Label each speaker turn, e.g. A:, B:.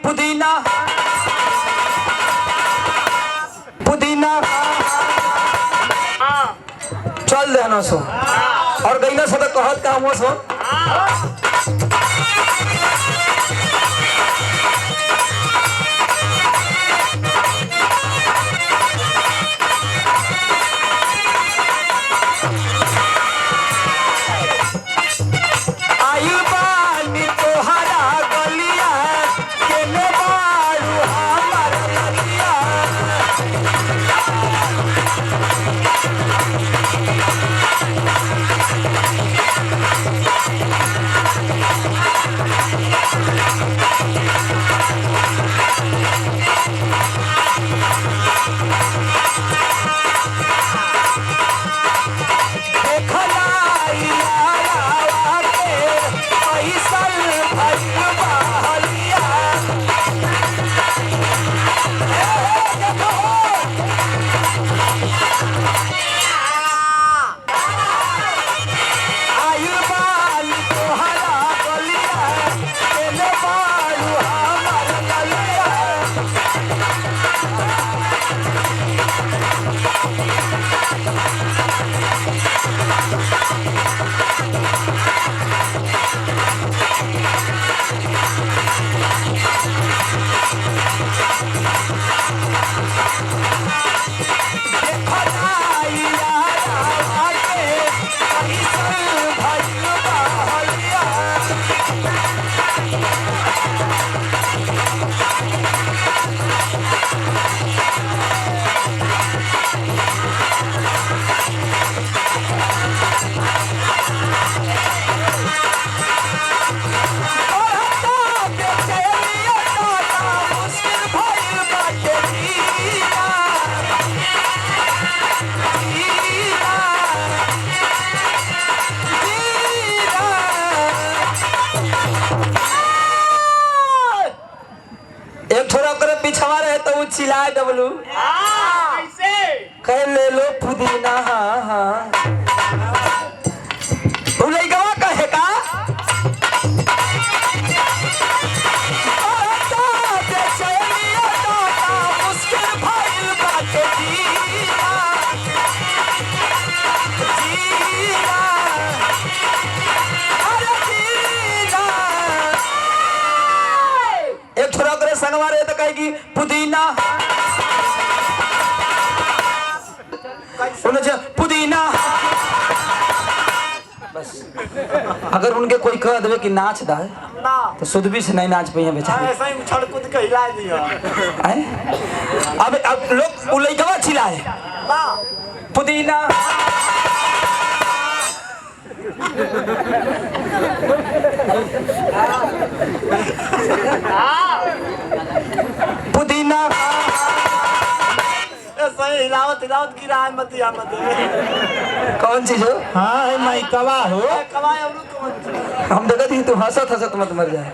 A: पुदीना पुदीना चल देना सो और गईना सो तो कहत का हम सो चिल्लाए डबलू कह ले लो पुदीना हाँ हाँ गवा कहे का मुश्किल भइल बाटे जीना जीना अरे जीना एक छोरा करे संगवा रहे तो कहेगी पुदीना पुदीना बस अगर उनके कोई कह दे कि नाच दा तो सुधबी से नहीं नाच पाइए बेचारे
B: ऐसा ही उछल कूद के हिला दिया
A: अब लोग उलैकवा चिल्लाए पुदीना पुदीना
B: सही हिलावत हिलावत गिरा मत या मत
A: कौन चीज हो
B: हाँ मैं कवा हो कवा और कौन
A: हम देखा थी तू हंसत हंसत मत मर जाए